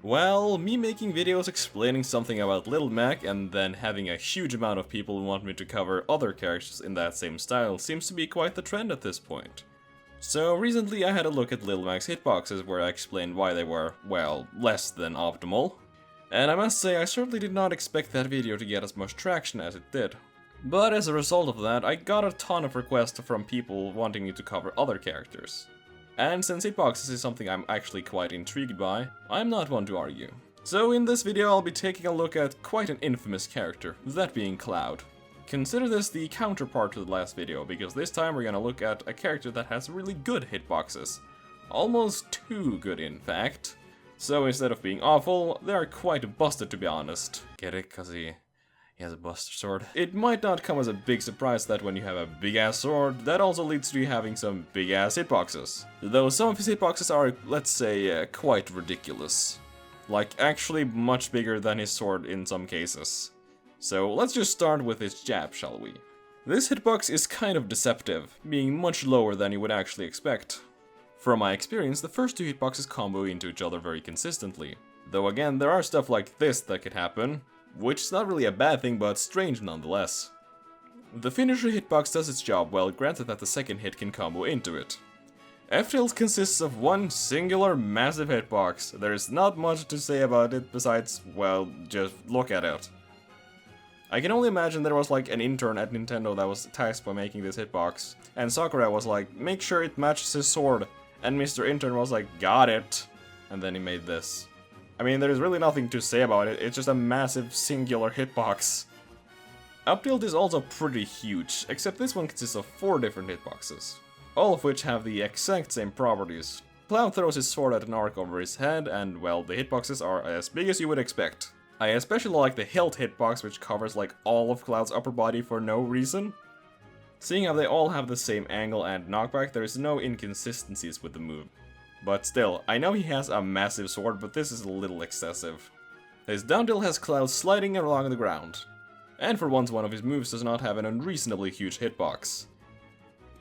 Well, me making videos explaining something about Little Mac and then having a huge amount of people want me to cover other characters in that same style seems to be quite the trend at this point. So recently I had a look at Little Mac's hitboxes where I explained why they were, well, less than optimal. And I must say I certainly did not expect that video to get as much traction as it did. But as a result of that, I got a ton of requests from people wanting me to cover other characters. And since hitboxes is something I'm actually quite intrigued by, I'm not one to argue. So in this video I'll be taking a look at quite an infamous character, that being Cloud. Consider this the counterpart to the last video, because this time we're gonna look at a character that has really good hitboxes. Almost too good in fact. So instead of being awful, they are quite busted to be honest. Get it? Cause he has a buster sword. It might not come as a big surprise that when you have a big ass sword, that also leads to you having some big ass hitboxes. Though some of his hitboxes are, let's say, quite ridiculous. Like actually much bigger than his sword in some cases. So let's just start with his jab, shall we? This hitbox is kind of deceptive, being much lower than you would actually expect. From my experience, the first two hitboxes combo into each other very consistently. Though again, there are stuff like this that could happen, which is not really a bad thing, but strange nonetheless. The finisher hitbox does its job well, granted that the second hit can combo into it. F-Tilt consists of one singular massive hitbox. There is not much to say about it besides, well, just look at it. I can only imagine there was like an intern at Nintendo that was tasked by making this hitbox, and Sakura was like, make sure it matches his sword, and Mr. Intern was like, got it, and then he made this. I mean, there's really nothing to say about it, it's just a massive singular hitbox. Up tilt is also pretty huge, except this one consists of 4 different hitboxes, all of which have the exact same properties. Cloud throws his sword at an arc over his head, and well, the hitboxes are as big as you would expect. I especially like the hilt hitbox, which covers like all of Cloud's upper body for no reason. Seeing how they all have the same angle and knockback, there is no inconsistencies with the move. But still, I know he has a massive sword, but this is a little excessive. His down tilt has Cloud sliding along the ground. And for once, one of his moves does not have an unreasonably huge hitbox.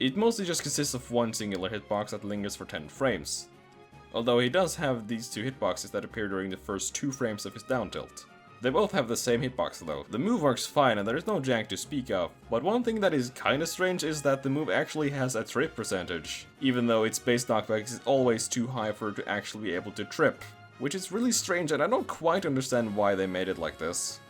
It mostly just consists of one singular hitbox that lingers for 10 frames. Although he does have these 2 hitboxes that appear during the first 2 frames of his down tilt. They both have the same hitbox though. The move works fine and there is no jank to speak of, but one thing that is kinda strange is that the move actually has a trip percentage, even though its base knockback is always too high for it to actually be able to trip. Which is really strange and I don't quite understand why they made it like this.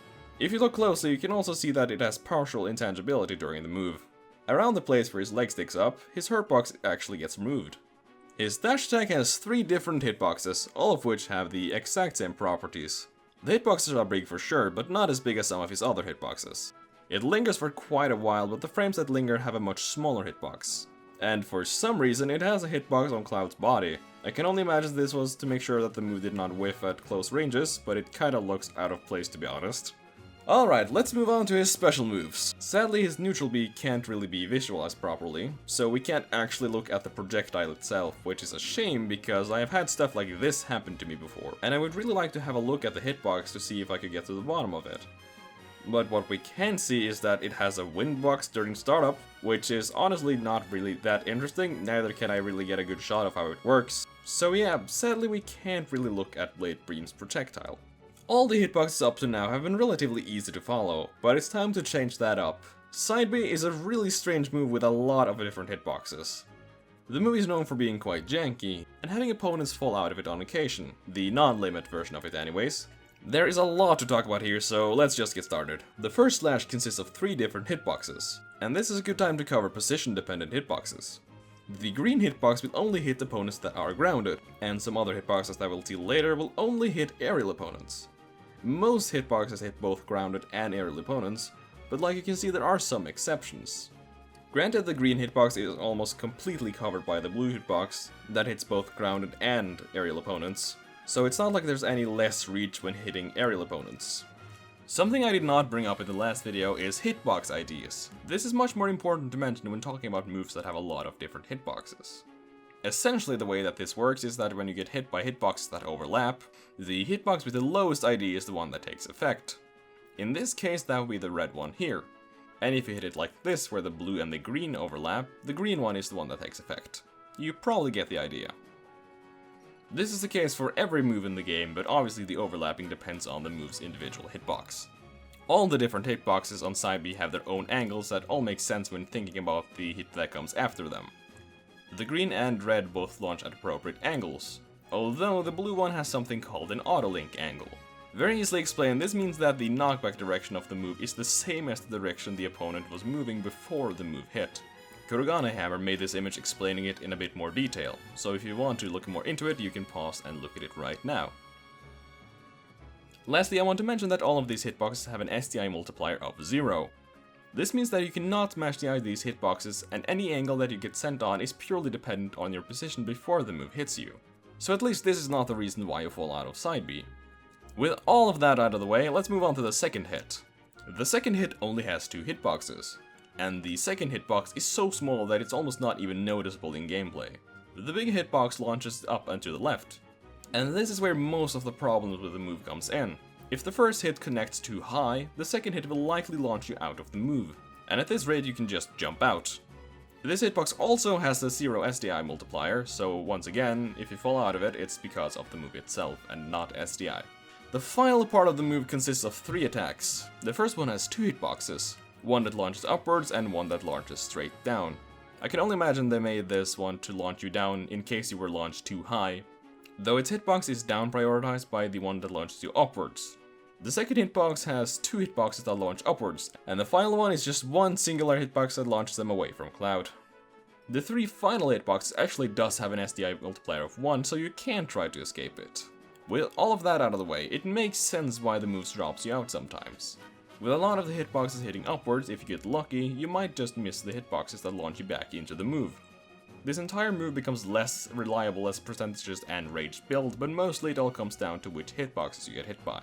If you look closely, you can also see that it has partial intangibility during the move. Around the place where his leg sticks up, his hurt box actually gets removed. His dash attack has 3 different hitboxes, all of which have the exact same properties. The hitboxes are big for sure, but not as big as some of his other hitboxes. It lingers for quite a while, but the frames that linger have a much smaller hitbox. And for some reason it has a hitbox on Cloud's body. I can only imagine this was to make sure that the move did not whiff at close ranges, but it kinda looks out of place to be honest. Alright, let's move on to his special moves. Sadly, his neutral B can't really be visualized properly, so we can't actually look at the projectile itself, which is a shame because I have had stuff like this happen to me before, and I would really like to have a look at the hitbox to see if I could get to the bottom of it. But what we can see is that it has a wind box during startup, which is honestly not really that interesting, neither can I really get a good shot of how it works. So yeah, sadly we can't really look at Blade Bream's projectile. All the hitboxes up to now have been relatively easy to follow, but it's time to change that up. Side B is a really strange move with a lot of different hitboxes. The move is known for being quite janky, and having opponents fall out of it on occasion, the non-limit version of it anyways. There is a lot to talk about here, so let's just get started. The first slash consists of 3 different hitboxes, and this is a good time to cover position-dependent hitboxes. The green hitbox will only hit opponents that are grounded, and some other hitboxes that we'll see later will only hit aerial opponents. Most hitboxes hit both grounded and aerial opponents, but like you can see there are some exceptions. Granted, the green hitbox is almost completely covered by the blue hitbox that hits both grounded and aerial opponents, so it's not like there's any less reach when hitting aerial opponents. Something I did not bring up in the last video is hitbox IDs. This is much more important to mention when talking about moves that have a lot of different hitboxes. Essentially, the way that this works is that when you get hit by hitboxes that overlap, the hitbox with the lowest ID is the one that takes effect. In this case, that would be the red one here. And if you hit it like this, where the blue and the green overlap, the green one is the one that takes effect. You probably get the idea. This is the case for every move in the game, but obviously the overlapping depends on the move's individual hitbox. All the different hitboxes on side B have their own angles that all make sense when thinking about the hit that comes after them. The green and red both launch at appropriate angles, although the blue one has something called an auto-link angle. Very easily explained, this means that the knockback direction of the move is the same as the direction the opponent was moving before the move hit. Kurogane Hammer made this image explaining it in a bit more detail, so if you want to look more into it, you can pause and look at it right now. Lastly, I want to mention that all of these hitboxes have an SDI multiplier of 0. This means that you cannot match these hitboxes, and any angle that you get sent on is purely dependent on your position before the move hits you. So at least this is not the reason why you fall out of side B. With all of that out of the way, let's move on to the second hit. The second hit only has 2 hitboxes, and the second hitbox is so small that it's almost not even noticeable in gameplay. The big hitbox launches up and to the left, and this is where most of the problems with the move comes in. If the first hit connects too high, the second hit will likely launch you out of the move, and at this rate you can just jump out. This hitbox also has the 0 SDI multiplier, so once again, if you fall out of it, it's because of the move itself and not SDI. The final part of the move consists of 3 attacks. The first one has 2 hitboxes, one that launches upwards and one that launches straight down. I can only imagine they made this one to launch you down in case you were launched too high, though its hitbox is down prioritized by the one that launches you upwards. The second hitbox has 2 hitboxes that launch upwards, and the final one is just one singular hitbox that launches them away from Cloud. The 3 final hitboxes actually does have an SDI multiplier of 1, so you can try to escape it. With all of that out of the way, it makes sense why the move drops you out sometimes. With a lot of the hitboxes hitting upwards, if you get lucky, you might just miss the hitboxes that launch you back into the move. This entire move becomes less reliable as percentages and rage build, but mostly it all comes down to which hitboxes you get hit by.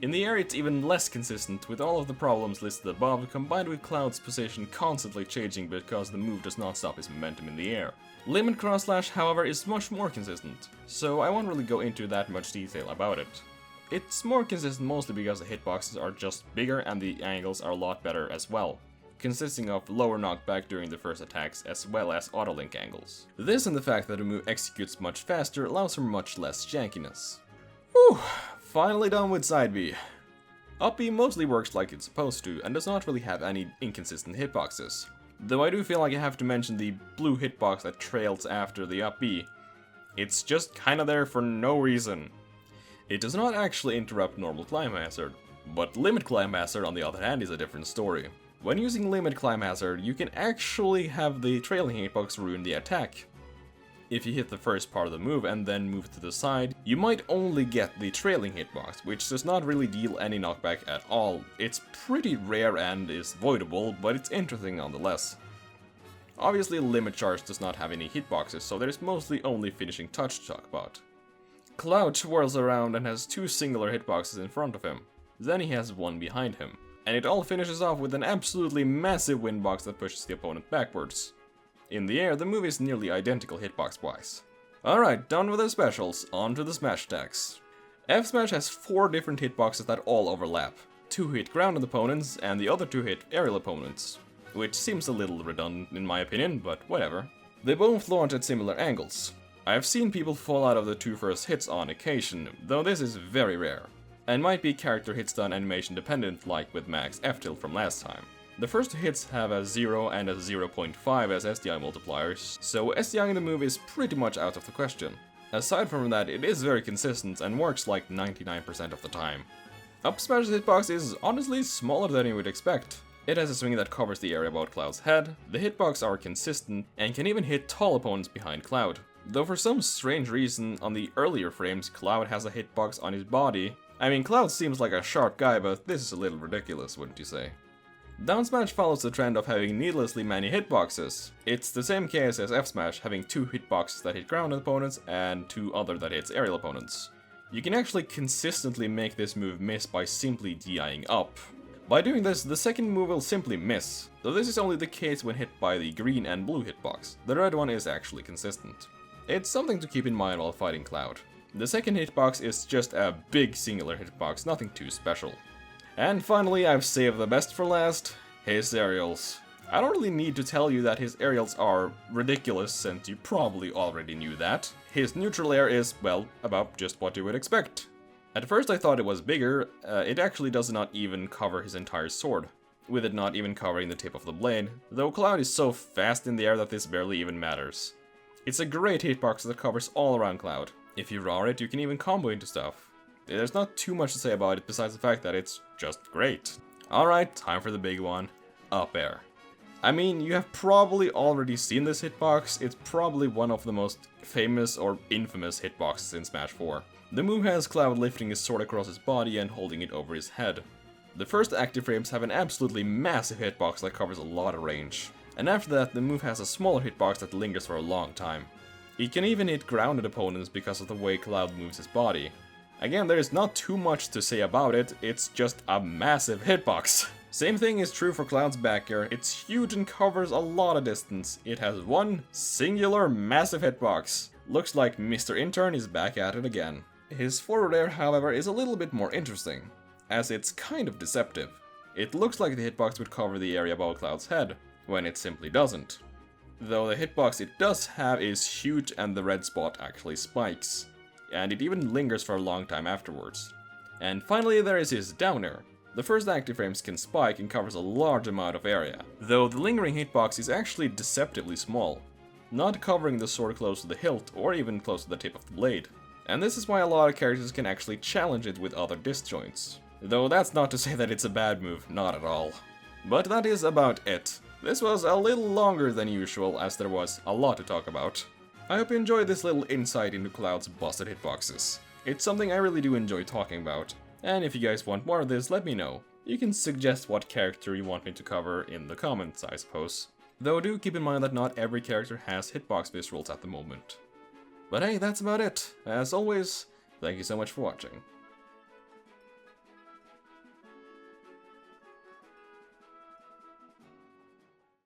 In the air it's even less consistent, with all of the problems listed above, combined with Cloud's position constantly changing because the move does not stop his momentum in the air. Limit cross slash, however, is much more consistent, so I won't really go into that much detail about it. It's more consistent mostly because the hitboxes are just bigger and the angles are a lot better as well, consisting of lower knockback during the first attacks as well as auto-link angles. This and the fact that the move executes much faster allows for much less jankiness. Whew, finally done with side B. Up B mostly works like it's supposed to and does not really have any inconsistent hitboxes. Though I do feel like I have to mention the blue hitbox that trails after the up B. It's just kinda there for no reason. It does not actually interrupt normal climb hazard, but limit climb hazard on the other hand is a different story. When using limit climb hazard, you can actually have the trailing hitbox ruin the attack. If you hit the first part of the move and then move to the side, you might only get the trailing hitbox, which does not really deal any knockback at all. It's pretty rare and is voidable, but it's interesting nonetheless. Obviously Limit Charge does not have any hitboxes, so there's mostly only finishing touch to talk about. Cloud swirls around and has 2 singular hitboxes in front of him, then he has 1 behind him, and it all finishes off with an absolutely massive windbox that pushes the opponent backwards. In the air, the move is nearly identical hitbox-wise. Alright, done with the specials, on to the smash attacks. F-Smash has 4 different hitboxes that all overlap. 2 hit grounded opponents, and the other 2 hit aerial opponents. Which seems a little redundant in my opinion, but whatever. They both launch at similar angles. I have seen people fall out of the 2 first hits on occasion, though this is very rare. And might be character hit stun animation dependent like with Max F-Tilt from last time. The first hits have a 0 and a 0.5 as SDI multipliers, so SDIing the move is pretty much out of the question. Aside from that, it is very consistent and works like 99% of the time. Up Smash's hitbox is honestly smaller than you would expect. It has a swing that covers the area about Cloud's head, the hitbox are consistent, and can even hit tall opponents behind Cloud. Though for some strange reason, on the earlier frames, Cloud has a hitbox on his body. I mean, Cloud seems like a sharp guy, but this is a little ridiculous, wouldn't you say? Down Smash follows the trend of having needlessly many hitboxes. It's the same case as F Smash, having 2 hitboxes that hit grounded opponents and 2 other that hits aerial opponents. You can actually consistently make this move miss by simply DIing up. By doing this, the second move will simply miss, though this is only the case when hit by the green and blue hitbox. The red one is actually consistent. It's something to keep in mind while fighting Cloud. The second hitbox is just a big singular hitbox, nothing too special. And finally, I've saved the best for last, his aerials. I don't really need to tell you that his aerials are ridiculous, since you probably already knew that. His neutral air is, well, about just what you would expect. At first I thought it was bigger, it actually does not even cover his entire sword, with it not even covering the tip of the blade, though Cloud is so fast in the air that this barely even matters. It's a great hitbox that covers all around Cloud. If you raw it, you can even combo into stuff. There's not too much to say about it besides the fact that it's just great. Alright, time for the big one. Up air. I mean, you have probably already seen this hitbox. It's probably one of the most famous or infamous hitboxes in Smash 4. The move has Cloud lifting his sword across his body and holding it over his head. The first active frames have an absolutely massive hitbox that covers a lot of range. And after that, the move has a smaller hitbox that lingers for a long time. It can even hit grounded opponents because of the way Cloud moves his body. Again, there is not too much to say about it, it's just a massive hitbox. Same thing is true for Cloud's back air. It's huge and covers a lot of distance. It has one singular massive hitbox. Looks like Mr. Intern is back at it again. His forward air, however, is a little bit more interesting, as it's kind of deceptive. It looks like the hitbox would cover the area above Cloud's head, when it simply doesn't. Though the hitbox it does have is huge and the red spot actually spikes, and it even lingers for a long time afterwards. And finally there is his down air. The first active frames can spike and covers a large amount of area, though the lingering hitbox is actually deceptively small, not covering the sword close to the hilt or even close to the tip of the blade. And this is why a lot of characters can actually challenge it with other disjoints. Though that's not to say that it's a bad move, not at all. But that is about it. This was a little longer than usual as there was a lot to talk about. I hope you enjoyed this little insight into Cloud's busted hitboxes. It's something I really do enjoy talking about. And if you guys want more of this, let me know. You can suggest what character you want me to cover in the comments, I suppose. Though do keep in mind that not every character has hitbox visuals at the moment. But hey, that's about it. As always, thank you so much for watching.